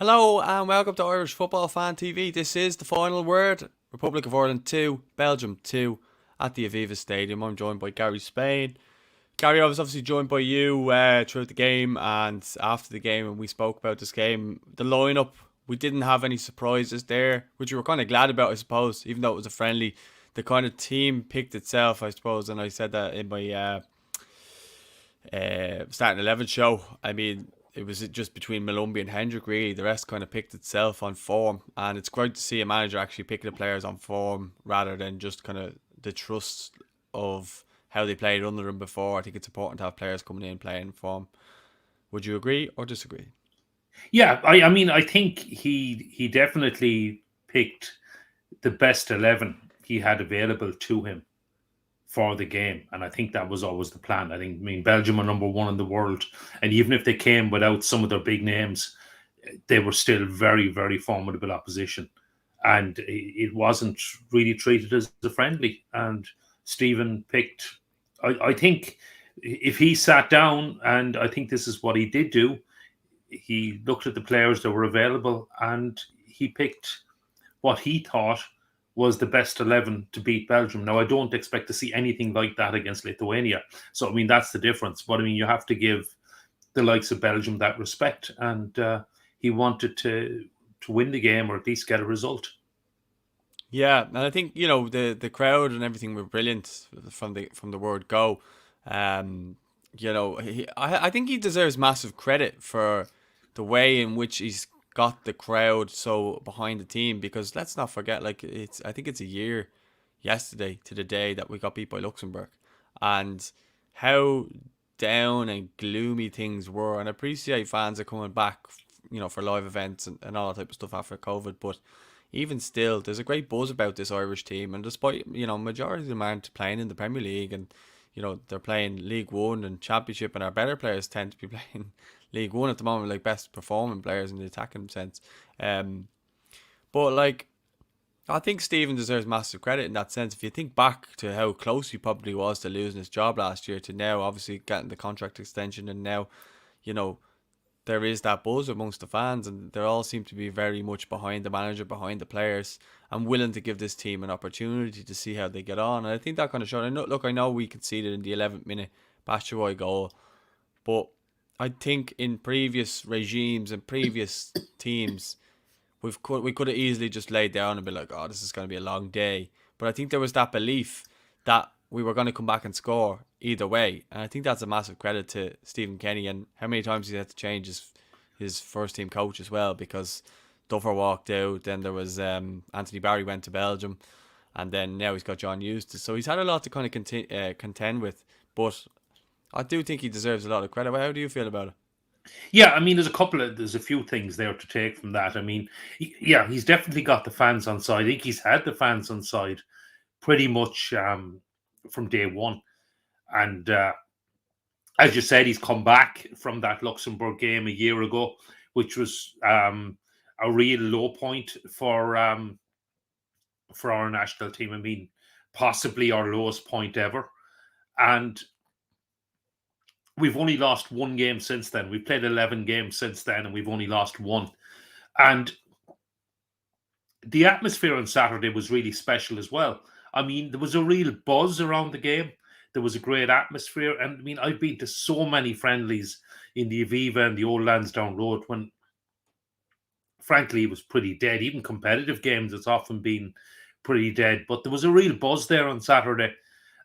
Hello and welcome to Irish Football Fan TV. This is the final word. Republic of Ireland 2, Belgium 2 at the Aviva Stadium. I'm joined by Gary Spain. Gary, I was obviously joined by you throughout the game and after the game, and we spoke about this game. The lineup, we didn't have any surprises there, which we were kind of glad about, I suppose, even though it was a friendly. The kind of team picked itself, I suppose, and I said that in my starting 11 show. I mean, it was just between Malumbi and Hendrick, really. The rest kind of picked itself on form. And it's great to see a manager actually picking the players on form rather than just kind of the trust of how they played under them before. I think it's important to have players coming in playing form. Would you agree or disagree? Yeah, I mean, I think he definitely picked the best 11 he had available to him for the game, and I think that was always the plan. I mean, Belgium are number one in the world, and even if they came without some of their big names, they were still very, very formidable opposition, and it wasn't really treated as a friendly. And Stephen picked. I think if he sat down, and I think this is what he did do, he looked at the players that were available and he picked what he thought was the best 11 to beat Belgium. Now, I don't expect to see anything like that against Lithuania. So, I mean, that's the difference. But, I mean, you have to give the likes of Belgium that respect. And he wanted to win the game or at least get a result. Yeah, and I think the crowd and everything were brilliant from the word go. Um, I think he deserves massive credit for the way in which he's got the crowd so behind the team. Because let's not forget, like I think it's a year yesterday to the day that we got beat by Luxembourg, and how down and gloomy things were. And I appreciate fans are coming back, for live events and all that type of stuff after COVID, but even still, there's a great buzz about this Irish team, and despite majority of them aren't playing in the Premier League, and they're playing League One and Championship, and our better players tend to be playing League One at the moment, like best performing players in the attacking sense. Um, but like I think Stephen deserves massive credit in that sense. If you think back to how close he probably was to losing his job last year, to now obviously getting the contract extension, and now you know there is that buzz amongst the fans, and they all seem to be very much behind the manager, behind the players, and willing to give this team an opportunity to see how they get on. And I think that kind of showed. I know we conceded in the 11th minute Batshuayi goal, but I think in previous regimes and previous teams, we could have easily just laid down and be like, oh, this is going to be a long day. But I think there was that belief that we were going to come back and score either way, and I think that's a massive credit to Stephen Kenny and how many times he had to change his first team coach as well, because Duffer walked out, then there was Anthony Barry went to Belgium, and then now he's got John Eustace. So he's had a lot to kind of contend with, but I do think he deserves a lot of credit. How do you feel about it? Yeah, I mean, there's a few things there to take from that. I mean, yeah, he's definitely got the fans on side. I think he's had the fans on side pretty much from day one. And as you said, he's come back from that Luxembourg game a year ago, which was a real low point for our national team. I mean, possibly our lowest point ever. And we've only lost one game since then. We've played 11 games since then, and we've only lost one. And the atmosphere on Saturday was really special as well. I mean, there was a real buzz around the game. There was a great atmosphere. And I mean, I've been to so many friendlies in the Aviva and the old Lansdowne Road when, frankly, it was pretty dead. Even competitive games, it's often been pretty dead. But there was a real buzz there on Saturday.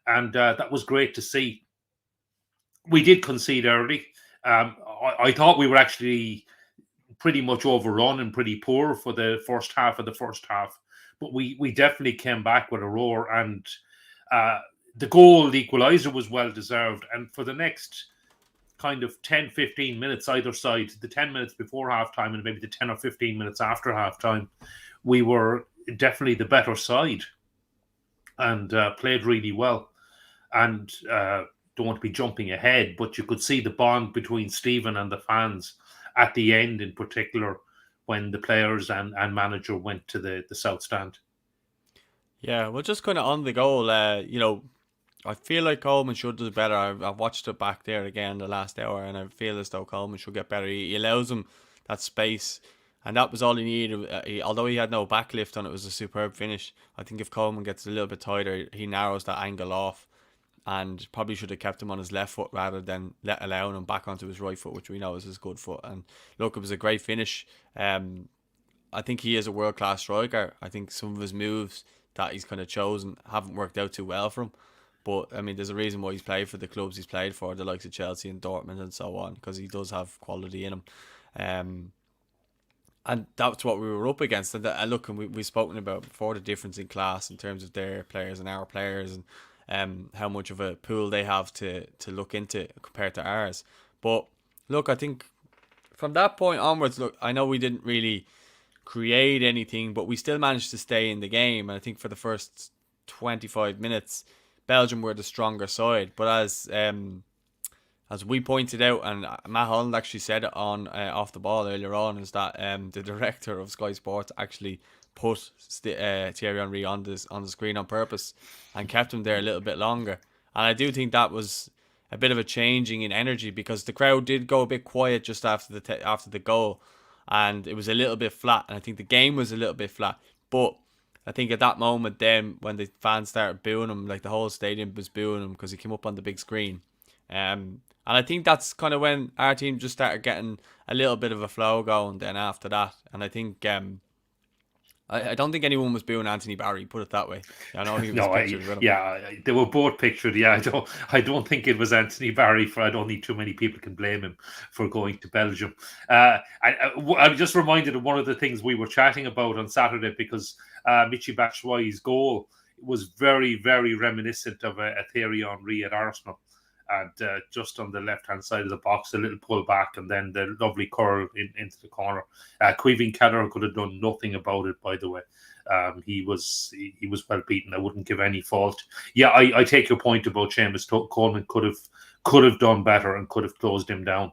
And that was great to see. We did concede early. I thought we were actually pretty much overrun and pretty poor for the first half of the first half. But we definitely came back with a roar, and uh, the goal, the equaliser, was well deserved. And for the next kind of 10, 15 minutes either side, the 10 minutes before halftime and maybe the 10 or 15 minutes after halftime, we were definitely the better side and played really well. And don't want to be jumping ahead, but you could see the bond between Stephen and the fans at the end, in particular, when the players and manager went to the South Stand. Yeah, well, just kind of on the goal, I feel like Coleman should do better. I've watched it back there again the last hour, and I feel as though Coleman should get better. He allows him that space And that was all he needed. Although he had no backlift on it, was a superb finish. I think if Coleman gets a little bit tighter, he narrows that angle off, and probably should have kept him on his left foot rather than allowing him back onto his right foot, which we know is his good foot. And look, it was a great finish. I think he is a world class striker. I think some of his moves that he's kind of chosen haven't worked out too well for him. But I mean, there's a reason why he's played for the clubs he's played for, the likes of Chelsea and Dortmund and so on, because he does have quality in him. Um, and that's what we were up against. And look, and we've spoken about before the difference in class in terms of their players and our players, and how much of a pool they have to look into compared to ours. But look, I think from that point onwards, look, I know we didn't really create anything, but we still managed to stay in the game. And I think for the first 25 minutes, Belgium were the stronger side. But as we pointed out, and Matt Holland actually said it on off the ball earlier on, is that the director of Sky Sports actually put Thierry Henry on the screen on purpose and kept him there a little bit longer. And I do think that was a bit of a changing in energy, because the crowd did go a bit quiet just after after the goal, and it was a little bit flat. And I think the game was a little bit flat, but I think at that moment, then when the fans started booing him, like the whole stadium was booing him because he came up on the big screen. And I think that's kind of when our team just started getting a little bit of a flow going. Then after that, and I think I don't think anyone was booing Anthony Barry. Put it that way. I know he was No, pictured with him. yeah, they were both pictured. Yeah, I don't think it was Anthony Barry. For I don't think too many people can blame him for going to Belgium. I'm just reminded of one of the things we were chatting about on Saturday, because Michy Batshuayi's goal was very, very reminiscent of a Thierry Henry at Arsenal. And just on the left-hand side of the box, a little pull back, and then the lovely curl into the corner. Caoimhín Kelleher could have done nothing about it, by the way. He was well beaten. I wouldn't give any fault. Yeah, I take your point about Seamus Coleman could have done better and could have closed him down.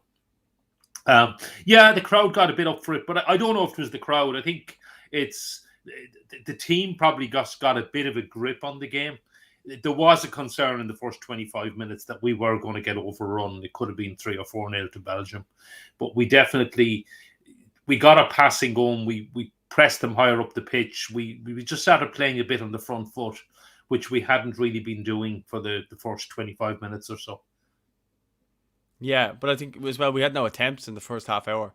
Yeah, the crowd got a bit up for it, but I don't know if it was the crowd. I think it's the team probably got a bit of a grip on the game. There was a concern in the first 25 minutes that we were going to get overrun. It could have been 3 or 4-0 to Belgium, but we got a passing going. We pressed them higher up the pitch. We just started playing a bit on the front foot, which we hadn't really been doing for the first 25 minutes or so. Yeah, but I think as well we had no attempts in the first half hour.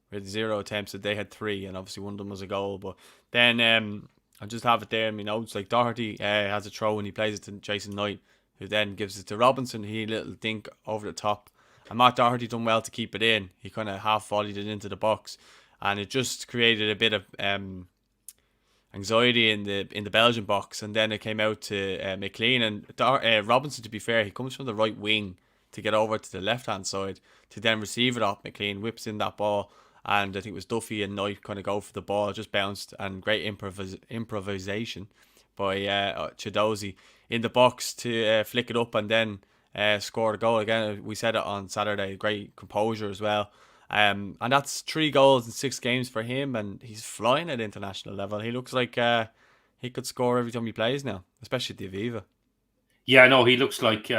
We had 0 attempts, and they had 3, and obviously one of them was a goal. But then I just have it there in my notes. Like Doherty has a throw and he plays it to Jason Knight, who then gives it to Robinson. He little dink over the top, and Matt Doherty done well to keep it in. He kind of half volleyed it into the box, and it just created a bit of anxiety in the Belgian box. And then it came out to McLean and Robinson. To be fair, he comes from the right wing to get over to the left hand side to then receive it off McLean. Whips in that ball, and I think it was Duffy and Knight kind of go for the ball, just bounced, and great improvisation by Chidozie in the box to flick it up and then score a goal. Again, we said it on Saturday, great composure as well. And that's 3 goals in 6 games for him, and he's flying at international level. He looks like he could score every time he plays now, especially at the Aviva. Yeah, no, he looks like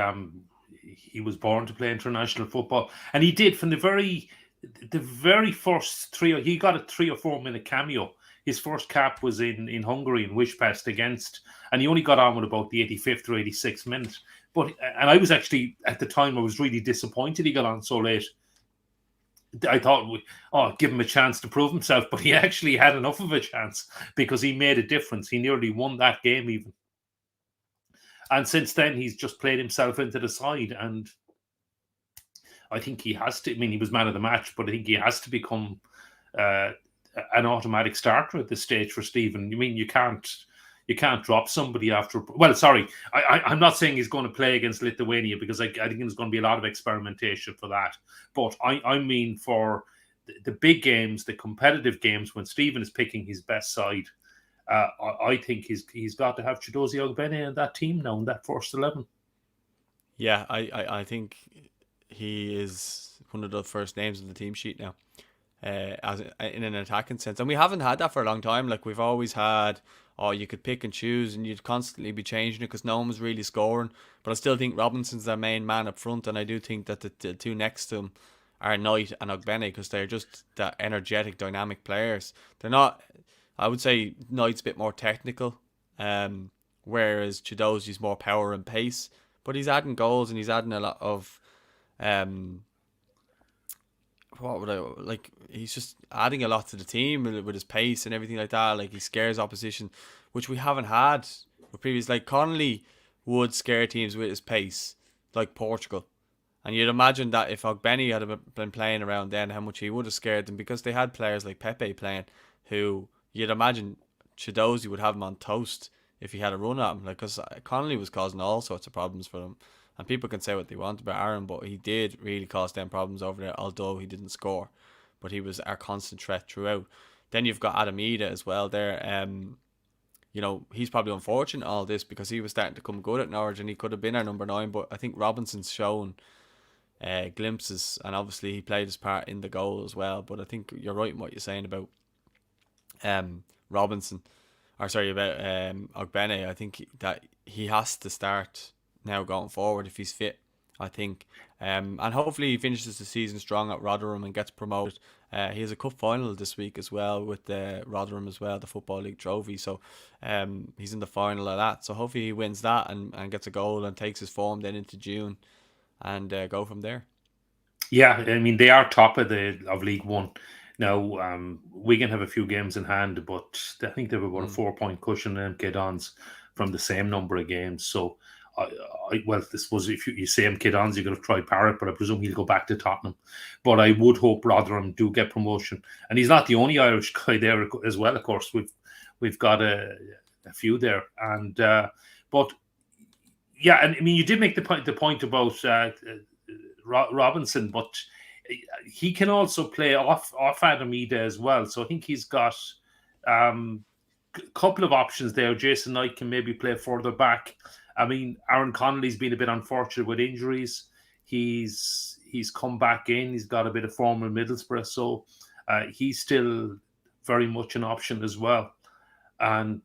he was born to play international football, and he did from the very first 3. He got a 3 or 4 minute cameo. His first cap was in Hungary in Wishpest against, and he only got on with about the 85th or 86th minute. And I was actually at the time I was really disappointed he got on so late. I thought, give him a chance to prove himself, but he actually had enough of a chance because he made a difference. He nearly won that game even. And since then, he's just played himself into the side. And I think he has to. I mean, he was man of the match, but I think he has to become an automatic starter at this stage for Stephen. I mean, you can't drop somebody after. Well, sorry, I'm not saying he's going to play against Lithuania, because I think there's going to be a lot of experimentation for that. But I mean for the big games, the competitive games, when Stephen is picking his best side, I think he's got to have Chidozie Ogbene in that team now, in that first 11. Yeah, I think he is one of the first names on the team sheet now, as in an attacking sense, and we haven't had that for a long time. Like, we've always had, you could pick and choose, and you'd constantly be changing it because no one was really scoring. But I still think Robinson's their main man up front, and I do think that the 2 next to him are Knight and Ogbene because they're just that energetic, dynamic players. They're not. I would say Knight's a bit more technical, um, whereas Chidozi's more power and pace. But he's adding goals and he's adding a lot of um, what would I like? He's just adding a lot to the team with his pace and everything like that. Like he scares opposition, which we haven't had with previous. Like Connolly would scare teams with his pace, like Portugal. And you'd imagine that if Ogbeni had been playing around then, how much he would have scared them because they had players like Pepe playing, who you'd imagine Chidozi would have him on toast if he had a run at him. Like, because Connolly was causing all sorts of problems for them. And people can say what they want about Aaron, but he did really cause them problems over there, although he didn't score. But he was our constant threat throughout. Then you've got Adamida as well there. He's probably unfortunate in all this because he was starting to come good at Norwich and he could have been our number 9. But I think Robinson's shown glimpses, and obviously he played his part in the goal as well. But I think you're right in what you're saying about Robinson, or sorry, about Ogbene. I think that he has to start now going forward if he's fit. I think, and hopefully he finishes the season strong at Rotherham and gets promoted. He has a cup final this week as well with Rotherham as well, the Football League trophy. So he's in the final of that. So hopefully he wins that and gets a goal and takes his form then into June and go from there. Yeah, I mean they are top of League One now. Wigan have a few games in hand, but I think they have about a 4 point cushion in MK Dons from the same number of games. So, well, I suppose if you say MK Dons, you're going to try Parrott, but I presume he'll go back to Tottenham. But I would hope Rotherham do get promotion, and he's not the only Irish guy there as well. Of course, we've got a few there, and but yeah, and I mean you did make the point about Robinson, but he can also play off Adamida as well. So I think he's got a couple of options there. Jason Knight can maybe play further back. I mean, Aaron Connolly's been a bit unfortunate with injuries. He's come back in. He's got a bit of form in Middlesbrough, so he's still very much an option as well. And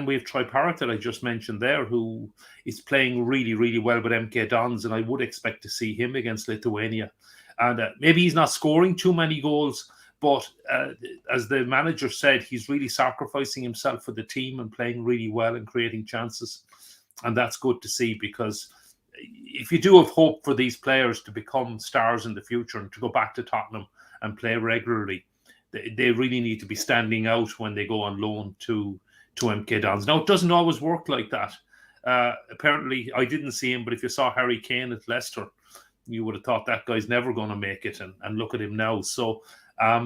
we've tried Parrott that I just mentioned there, who is playing really, really well with MK Dons, and I would expect to see him against Lithuania. And maybe he's not scoring too many goals, but as the manager said, he's really sacrificing himself for the team and playing really well and creating chances. And that's good to see, because if you do have hope for these players to become stars in the future and to go back to Tottenham and play regularly, they really need to be standing out when they go on loan to MK Dons. Now, it doesn't always work like that. Apparently, I didn't see him, but if you saw Harry Kane at Leicester, you would have thought that guy's never going to make it, and look at him now. So, but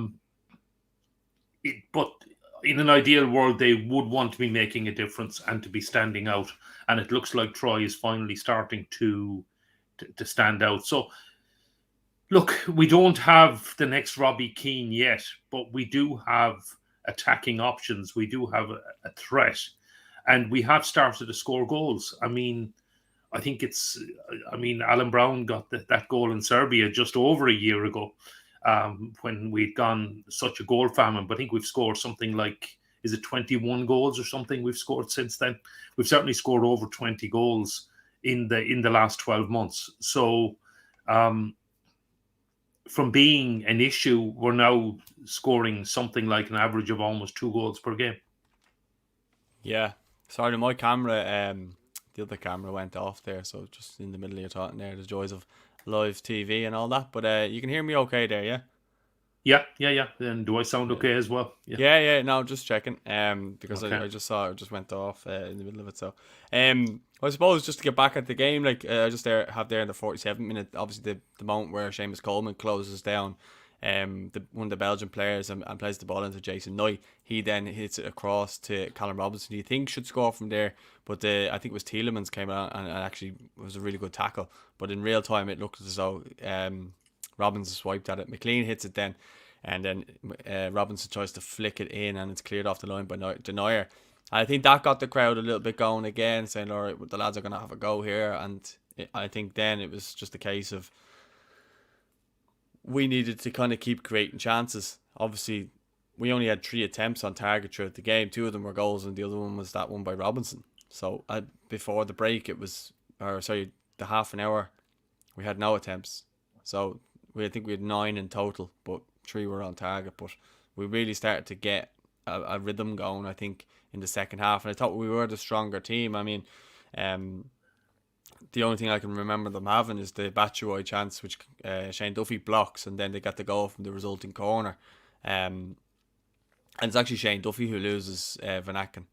in an ideal world, they would want to be making a difference and to be standing out. And it looks like Troy is finally starting to stand out. So, look, we don't have the next Robbie Keane yet, but we do have attacking options. We do have a threat, and we have started to score goals. I mean, Alan Brown got that goal in Serbia just over a year ago, when we'd gone such a goal famine. But I think we've scored something like, is it 21 goals or something we've scored since then? We've certainly scored over 20 goals in the last 12 months. So, from being an issue, we're now scoring something like an average of almost 2 goals per game. Yeah. Sorry, my camera, the other camera went off there, so just in the middle of your talking there, the joys of live TV and all that. But you can hear me okay there, yeah? Yeah. And do I sound okay as well? Yeah. No, just checking. Because Okay. I just saw it just went off in the middle of it. So, I suppose just to get back at the game, like I just have there in the 47th minute, obviously the moment where Seamus Coleman closes down, one of the Belgian players and plays the ball into Jason Knight. He then hits it across to Callum Robinson. You think should score from there, but I think it was Tielemans came out and actually it was a really good tackle. But in real time, it looked as though Robinson swiped at it. McLean hits it then. And then Robinson tries to flick it in, and it's cleared off the line by Denier. I think that got the crowd a little bit going again, saying, all right, the lads are going to have a go here. And I think then it was just a case of we needed to kind of keep creating chances. Obviously, we only had 3 attempts on target throughout the game. 2 of them were goals, and the other one was that one by Robinson. So before the break, the half an hour, we had no attempts. So I think we had 9 in total, but 3 were on target. But we really started to get a rhythm going, I think, in the second half. And I thought we were the stronger team. I mean, um, the only thing I can remember them having is the Batshuayi chance, which Shane Duffy blocks, and then they got the goal from the resulting corner. Um, and it's actually Shane Duffy who loses Van Aken.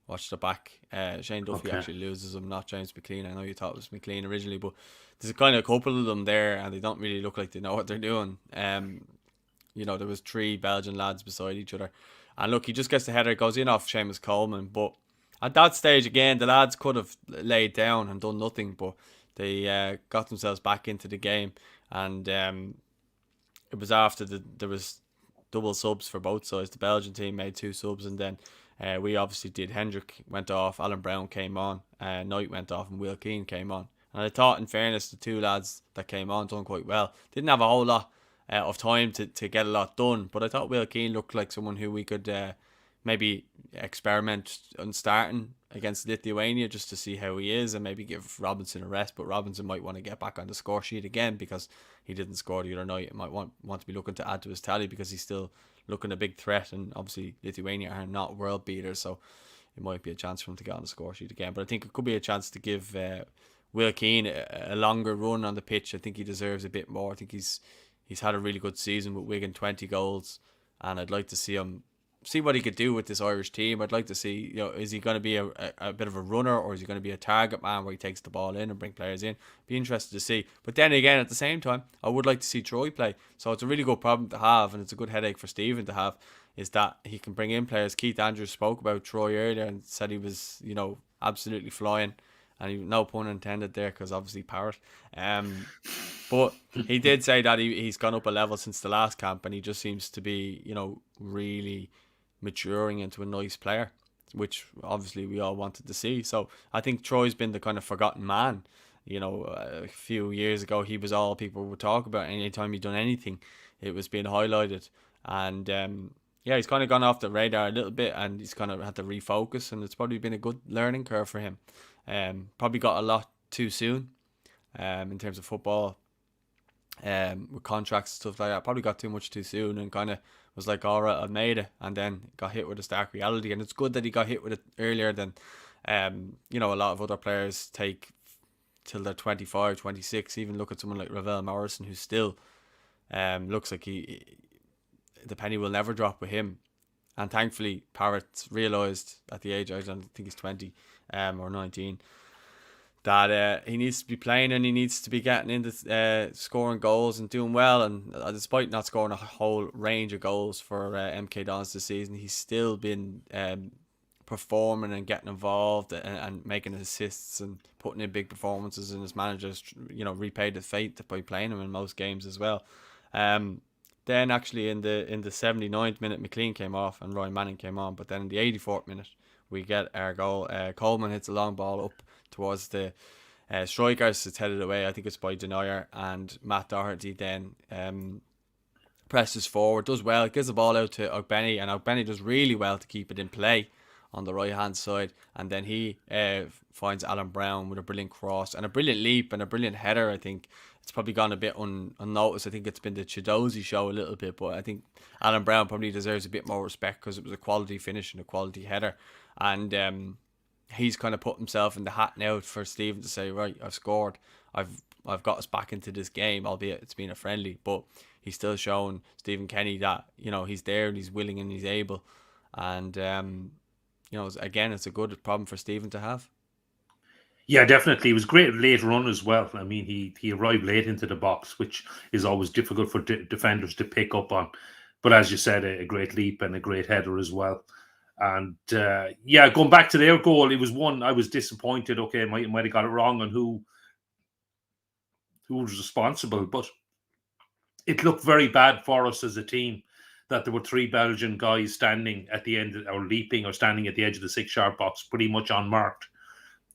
Watch the back. Shane Duffy Okay. actually loses him, not James McLean. I know you thought it was McLean originally, but there's a kind of couple of them there, and they don't really look like they know what they're doing. There was 3 Belgian lads beside each other, and look, he just gets the header, goes in off Seamus Coleman. But at that stage, again, the lads could have laid down and done nothing, but they got themselves back into the game, and it was after there was double subs for both sides. The Belgian team made 2 subs, and then we obviously did. Hendrick went off, Alan Brown came on, Knight went off, and Will Keane came on. And I thought, in fairness, the 2 lads that came on done quite well. Didn't have a whole lot of time to get a lot done, but I thought Will Keane looked like someone who we could maybe experiment on starting against Lithuania just to see how he is, and maybe give Robinson a rest. But Robinson might want to get back on the score sheet again because he didn't score the other night. He might want to be looking to add to his tally because he's still looking a big threat, and obviously Lithuania are not world beaters, so it might be a chance for him to get on the score sheet again. But I think it could be a chance to give Will Keane a longer run on the pitch. I think he deserves a bit more. I think he's had a really good season with Wigan, 20 goals, and I'd like to see what he could do with this Irish team. I'd like to see, is he going to be a bit of a runner, or is he going to be a target man where he takes the ball in and bring players in? Be interested to see. But then again, at the same time, I would like to see Troy play. So it's a really good problem to have, and it's a good headache for Stephen to have, is that he can bring in players. Keith Andrews spoke about Troy earlier and said he was, absolutely flying. And no pun intended there, because obviously Parrot. But he did say that he's gone up a level since the last camp, and he just seems to be, really maturing into a nice player, which obviously we all wanted to see. So I think Troy's been the kind of forgotten man. A few years ago, he was all people would talk about. Anytime he'd done anything, it was being highlighted. And he's kind of gone off the radar a little bit, and he's kind of had to refocus. And it's probably been a good learning curve for him. Probably got a lot too soon in terms of football, with contracts and stuff like that. Probably got too much too soon, and kind of was like, all right, I've made it, and then got hit with a stark reality. And it's good that he got hit with it earlier than a lot of other players take till they're 25, 26. Even look at someone like Ravel Morrison, who still looks like the penny will never drop with him. And thankfully, Parrott realised at the age, I don't think he's 20 or 19, that he needs to be playing, and he needs to be getting into scoring goals and doing well. And despite not scoring a whole range of goals for MK Dons this season, he's still been performing and getting involved, and making assists and putting in big performances. And his managers, repaid the fate by playing him in most games as well. Then actually in the 79th minute, McLean came off and Ryan Manning came on. But then in the 84th minute, we get our goal. Coleman hits a long ball up towards the strikers. It's headed away. I think it's by Denier, and Matt Doherty then presses forward, does well, gives the ball out to Ogbenny, and Ogbenny does really well to keep it in play on the right hand side. And then he finds Alan Brown with a brilliant cross and a brilliant leap and a brilliant header. I think it's probably gone a bit unnoticed. I think it's been the Chidozi show a little bit, but I think Alan Brown probably deserves a bit more respect because it was a quality finish and a quality header. And he's kind of put himself in the hat now for Stephen to say, right, I've scored, I've got us back into this game, albeit it's been a friendly, but he's still showing Stephen Kenny that he's there and he's willing and he's able. And again, it's a good problem for Stephen to have. Yeah, definitely. It was great late run as well. I mean, he arrived late into the box, which is always difficult for defenders to pick up on. But as you said, a great leap and a great header as well. And going back to their goal, it was one I was disappointed. Okay, might have got it wrong on who was responsible, but it looked very bad for us as a team that there were 3 Belgian guys standing at the end, or leaping or standing at the edge of the 6-yard box, pretty much unmarked.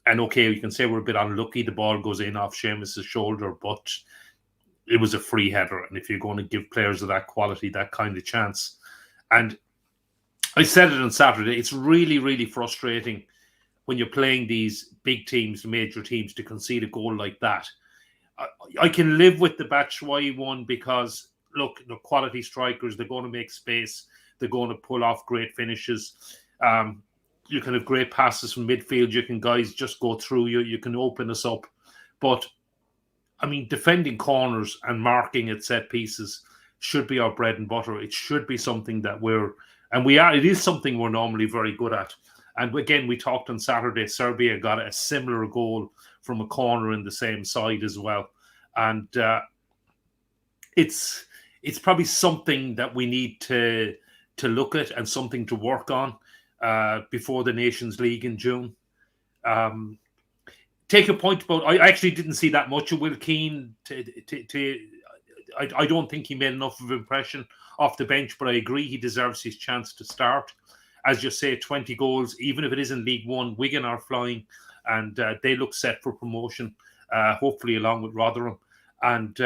And okay, you can say we're a bit unlucky. The ball goes in off Seamus's shoulder, but it was a free header. And if you're going to give players of that quality that kind of chance, and I said it on Saturday, it's really, really frustrating when you're playing these big teams, major teams, to concede a goal like that. I can live with the Batshuayi one because look, the quality strikers. They're going to make space. They're going to pull off great finishes. Um, you can have great passes from midfield. You can guys just go through you. You can open us up. But I mean, defending corners and marking at set pieces should be our bread and butter. It should be something that we are. It is something we're normally very good at. And again, we talked on Saturday. Serbia got a similar goal from a corner in the same side as well, and it's it's probably something that we need to look at and something to work on before the Nations League in June. Um, Take a point about. I actually didn't see that much of Will Keane. I don't think he made enough of an impression off the bench, but I agree he deserves his chance to start. As you say, 20 goals, even if it isn't League One, Wigan are flying and they look set for promotion, hopefully along with Rotherham. And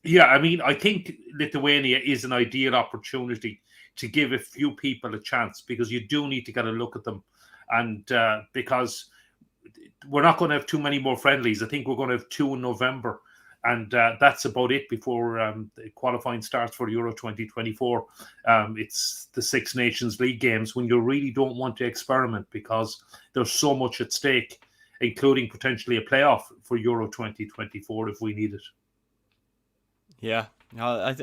yeah, I mean, I think Lithuania is an ideal opportunity to give a few people a chance because you do need to get a look at them. And because we're not going to have too many more friendlies. I think we're going to have two in November, and that's about it before the qualifying starts for Euro 2024. It's the Six Nations League games when you really don't want to experiment because there's so much at stake, including potentially a playoff for Euro 2024 if we need it. Yeah, I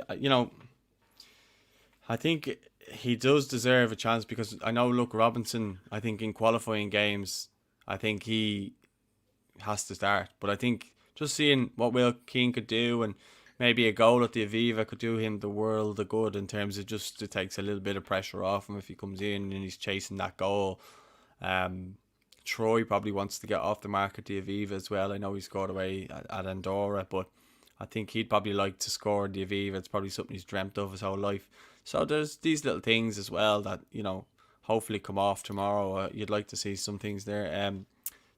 think he does deserve a chance because I know, look, Robinson, I think in qualifying games, I think he has to start. But I think just seeing what Will Keane could do and maybe a goal at the Aviva could do him the world of good in terms of just it takes a little bit of pressure off him if he comes in and he's chasing that goal. Um, Troy probably wants to get off the mark at the Aviva as well. I know he scored away at Andorra, but I think he'd probably like to score in the Aviva. It's probably something he's dreamt of his whole life. So there's these little things as well that, hopefully come off tomorrow. You'd like to see some things there.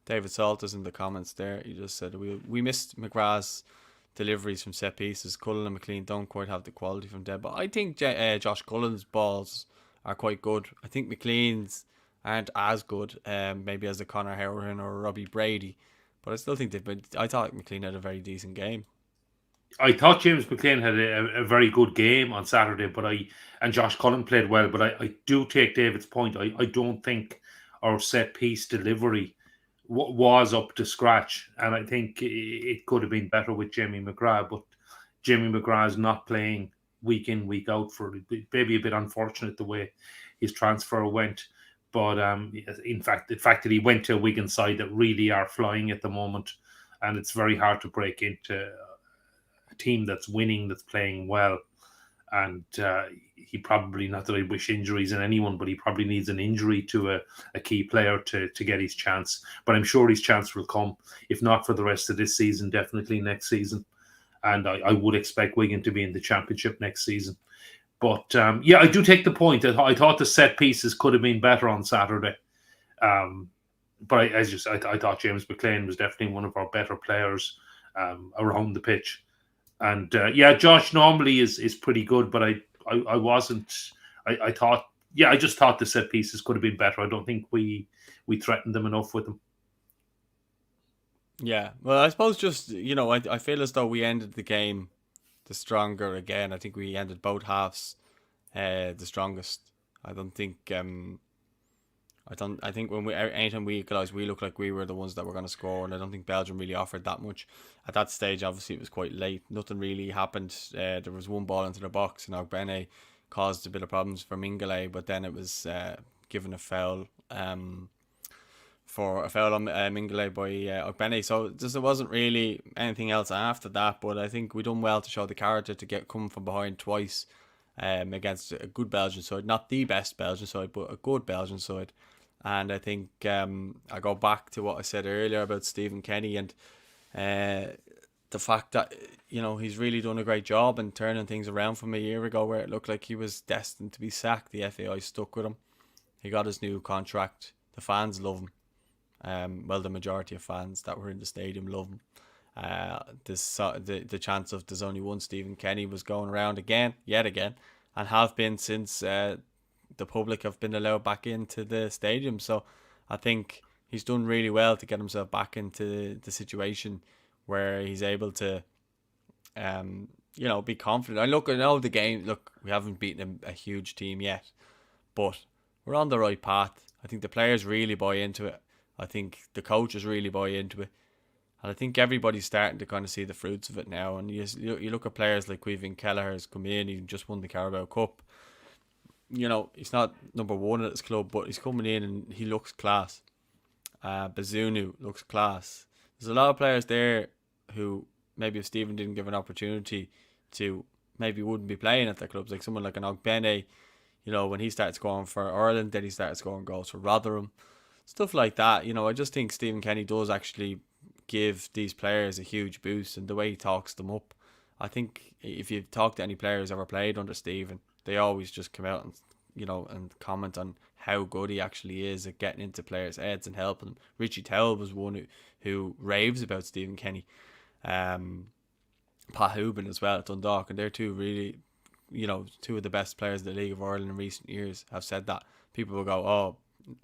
David Salters in the comments there. He just said we missed McGrath's deliveries from set pieces. Cullen and McLean don't quite have the quality from there. But I think Josh Cullen's balls are quite good. I think McLean's aren't as good, maybe as a Conor Howerton or a Robbie Brady. But I still think they've been. I thought McLean had a very decent game. I thought James McLean had a very good game on Saturday, but and Josh Cullen played well. But I do take David's point. I don't think our set piece delivery was up to scratch, and I think it could have been better with Jamie McGrath. But Jamie McGrath is not playing week in week out for maybe a bit unfortunate the way his transfer went. But in fact, the fact that he went to a Wigan side that really are flying at the moment, and it's very hard to break into a team that's winning, that's playing well, and he probably, not that I wish injuries in anyone, but he probably needs an injury to a key player to get his chance. But I'm sure his chance will come, if not for the rest of this season, definitely next season. And I would expect Wigan to be in the championship next season. But yeah, I do take the point. I thought the set pieces could have been better on Saturday. But I thought James McLean was definitely one of our better players around the pitch. And yeah, Josh normally is pretty good, but I wasn't. I thought, yeah, I just thought the set pieces could have been better. I don't think we threatened them enough with them. Yeah, well, I suppose just I feel as though we ended the game the stronger again. I think we ended both halves the strongest. I don't think I think when anytime we equalised, we looked like we were the ones that were going to score, and I don't think Belgium really offered that much at that stage. Obviously, it was quite late. Nothing really happened. There was one ball into the box, and Ogbene caused a bit of problems for Mingale, but then it was given a foul. For a foul on Mingale by Ogbene. So there wasn't really anything else after that, but I think we done well to show the character to get come from behind twice against a good Belgian side. Not the best Belgian side, but a good Belgian side. And I think I go back to what I said earlier about Stephen Kenny and the fact that he's really done a great job in turning things around from a year ago where it looked like he was destined to be sacked. The FAI stuck with him. He got his new contract. The fans love him. Well, the majority of fans that were in the stadium love him. The chance of there's only one Stephen Kenny was going around yet again, and have been since the public have been allowed back into the stadium. So I think he's done really well to get himself back into the situation where he's able to, be confident. I know the game. Look, we haven't beaten a huge team yet, but we're on the right path. I think the players really buy into it. I think the coaches really buy into it. And I think everybody's starting to kind of see the fruits of it now. And you look at players like Queven Kelleher has come in, he just won the Carabao Cup. He's not number one at his club, but he's coming in and he looks class. Bazunu looks class. There's a lot of players there who maybe if Stephen didn't give an opportunity to, maybe wouldn't be playing at their clubs. Like someone like an Ogbene, when he started scoring for Ireland, then he started scoring goals for Rotherham. Stuff like that. I just think Stephen Kenny does actually give these players a huge boost, and the way he talks them up. I think if you talk to any players ever played under Stephen, they always just come out and and comment on how good he actually is at getting into players' heads and helping them. Richie Towell was one who raves about Stephen Kenny. Pat Hooban as well at Dundalk, and they're two really, two of the best players in the League of Ireland in recent years have said that. People will go, oh,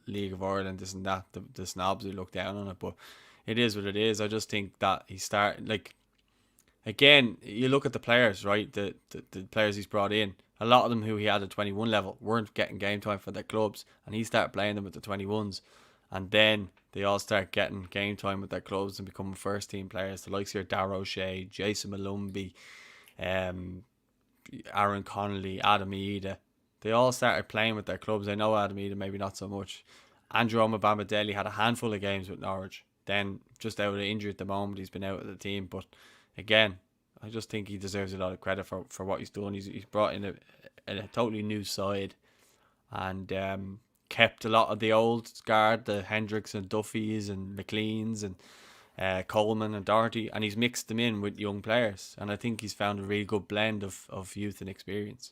League of Ireland, this and that, the snobs who look down on it, but it is what it is. I just think that he started, like, again, you look at the players, right? The players he's brought in, a lot of them who he had at 21 level weren't getting game time for their clubs, and he started playing them at the 21s, and then they all start getting game time with their clubs and becoming first team players. The likes here, Darrow O'Shea, Jason Malumbi, Aaron Connolly, Adam Ida. They all started playing with their clubs. I know Adam Ida maybe not so much. Andrew Omabamidele had a handful of games with Norwich. Then just out of injury at the moment, he's been out of the team. But again, I just think he deserves a lot of credit for what he's done. He's brought in a totally new side and kept a lot of the old guard, the Hendricks and Duffys and McLeans and Coleman and Doherty, and he's mixed them in with young players. And I think he's found a really good blend of youth and experience.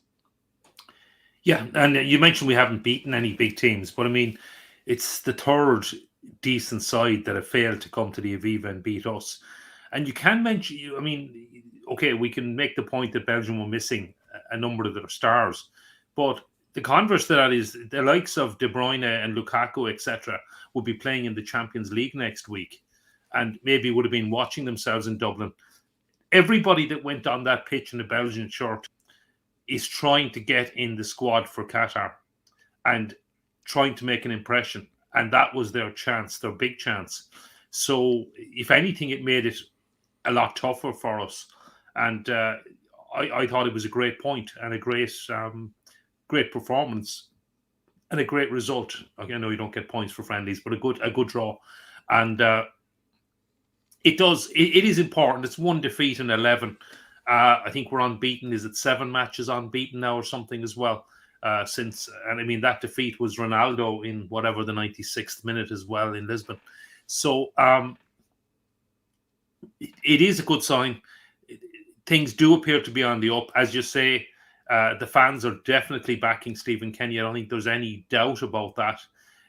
Yeah, and you mentioned we haven't beaten any big teams, but I mean, it's the third decent side that have failed to come to the Aviva and beat us. And you can mention, I mean, okay, we can make the point that Belgium were missing a number of their stars, but the converse to that is the likes of De Bruyne and Lukaku, etc., will be playing in the Champions League next week, and maybe would have been watching themselves in Dublin. Everybody that went on that pitch in the Belgian shirt is trying to get in the squad for Qatar and trying to make an impression. And that was their chance, their big chance. So, if anything, it made it a lot tougher for us. And I thought it was a great point and a great performance and a great result. I know you don't get points for friendlies, but a good draw. And it is important. It's one defeat in 11. I think we're unbeaten. Is it 7 matches unbeaten now or something as well? And I mean, that defeat was Ronaldo in whatever the 96th minute as well in Lisbon. So it is a good sign. Things do appear to be on the up. As you say, the fans are definitely backing Stephen Kenny. I don't think there's any doubt about that.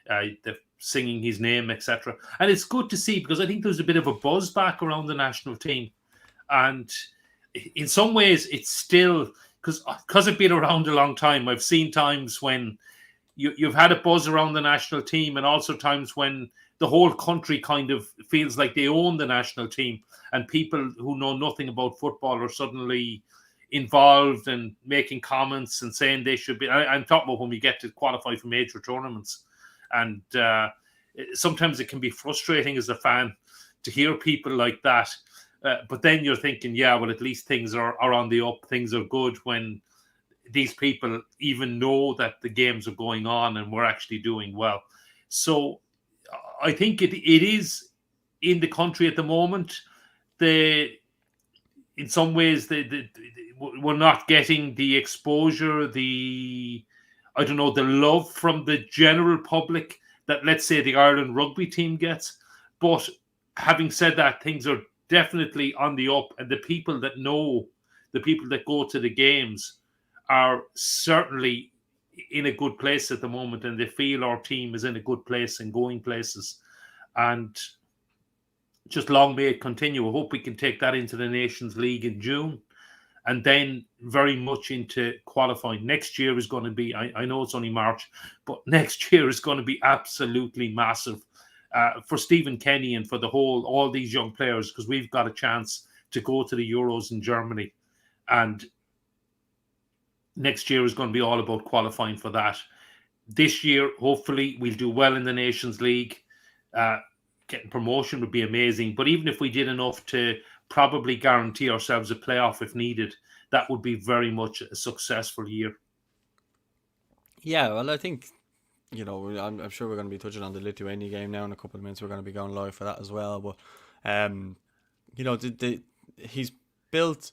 They're singing his name, etc. And it's good to see, because I think there's a bit of a buzz back around the national team. And in some ways, it's still, because I've been around a long time, I've seen times when you've had a buzz around the national team, and also times when the whole country kind of feels like they own the national team, and people who know nothing about football are suddenly involved and making comments and saying they should be. I'm talking about when we get to qualify for major tournaments. And sometimes it can be frustrating as a fan to hear people like that. But then you're thinking, yeah, well, at least things are on the up. Things are good when these people even know that the games are going on and we're actually doing well. So I think it is in the country at the moment. In some ways, we're not getting the exposure, the love from the general public that, let's say, the Ireland rugby team gets. But having said that, things are definitely on the up, and the people that know, the people that go to the games, are certainly in a good place at the moment, and they feel our team is in a good place and going places. And just long may it continue. I hope we can take that into the Nations League in June, and then very much into qualifying. Next year is going to be, I know it's only March, but next year is going to be absolutely massive. for Stephen Kenny and for all these young players, because we've got a chance to go to the Euros in Germany, and next year is going to be all about qualifying for that. This year, hopefully, we'll do well in the Nations League. Uh, Getting promotion would be amazing. But even if we did enough to probably guarantee ourselves a playoff if needed, that would be very much a successful year. Yeah, well, I think I'm sure we're going to be touching on the Lithuania game now in a couple of minutes. We're going to be going live for that as well. But um, he's built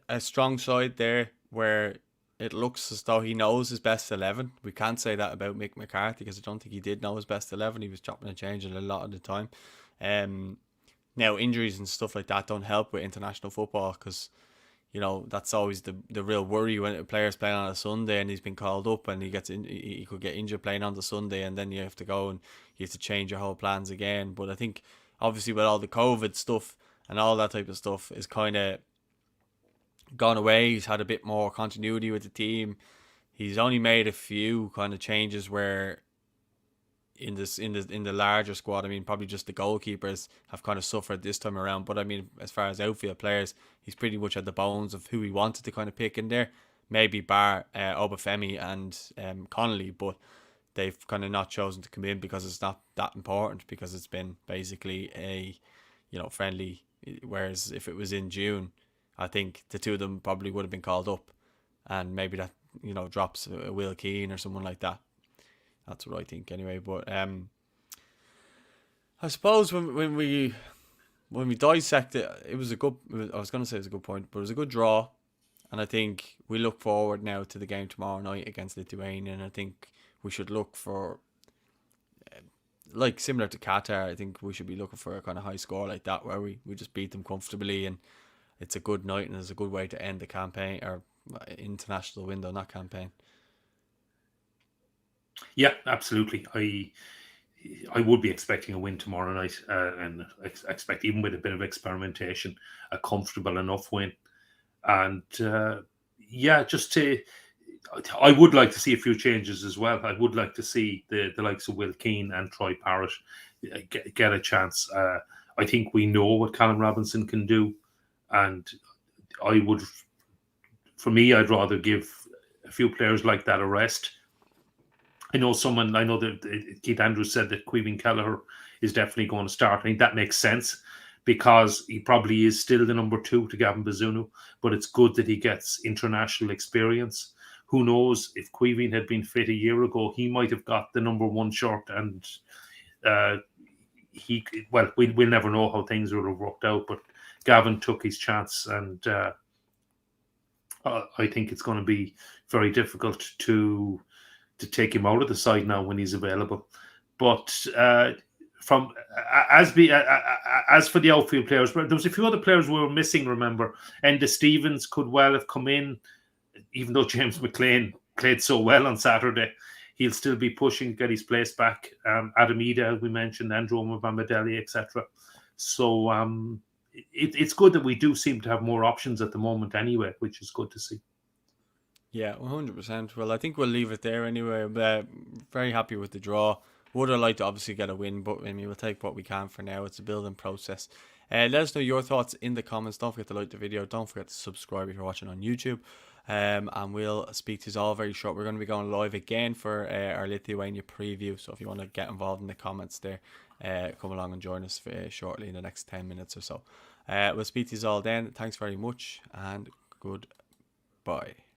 a strong side there where it looks as though he knows his best 11. We can't say that about Mick McCarthy because I don't think he did know his best 11. He was chopping and changing a lot of the time. Um, Now injuries and stuff like that don't help with international football because that's always the real worry when a player's playing on a Sunday and he's been called up and he could get injured playing on the Sunday, and then you have to go and you have to change your whole plans again. But I think obviously with all the COVID stuff and all that type of stuff is kind of gone away. He's had a bit more continuity with the team. He's only made a few kind of changes where in the larger squad, I mean, probably just the goalkeepers have kind of suffered this time around. But I mean, as far as outfield players, he's pretty much at the bones of who he wanted to kind of pick in there. Maybe bar Obafemi and Connolly, but they've kind of not chosen to come in because it's not that important, because it's been basically a friendly. Whereas if it was in June, I think the two of them probably would have been called up, and maybe that drops a Will Keane or someone like that. That's what I think anyway. But I suppose when we dissect it, it was a good. I was going to say it was a good point, but it was a good draw, and I think we look forward now to the game tomorrow night against Lithuania, and I think we should look for, like similar to Qatar, I think we should be looking for a kind of high score like that where we just beat them comfortably, and it's a good night and it's a good way to end the campaign or international window, not campaign. Yeah, absolutely. I would be expecting a win tomorrow night, and expect, even with a bit of experimentation, a comfortable enough win. And yeah, I would like to see a few changes as well. I would like to see the likes of Will Keane and Troy Parrott get a chance. I think we know what Callum Robinson can do, and I would, for me, I'd rather give a few players like that a rest. I know that Keith Andrews said that Queven Kelleher is definitely going to start. I think that makes sense because he probably is still the number two to Gavin Bazunu, but it's good that he gets international experience. Who knows, if Queven had been fit a year ago, he might have got the number one shirt, and uh, we'll never know how things would have worked out, but Gavin took his chance, and I think it's going to be very difficult to take him out of the side now when he's available. But from as for the outfield players, there was a few other players we were missing. Remember, Enda Stevens could well have come in, even though James McLean played so well on Saturday. He'll still be pushing to get his place back. Adam Ida, as we mentioned, Andrew Mabamedeli, etc. So it's good that we do seem to have more options at the moment anyway, which is good to see. Yeah, 100%. Well, I think we'll leave it there anyway. Very happy with the draw. Would have liked to obviously get a win, but I mean, we'll take what we can for now. It's a building process. Let us know your thoughts in the comments. Don't forget to like the video. Don't forget to subscribe if you're watching on YouTube. And we'll speak to you all very short. We're going to be going live again for our Lithuania preview. So if you want to get involved in the comments there, come along and join us shortly in the next 10 minutes or so. We'll speak to you all then. Thanks very much and goodbye.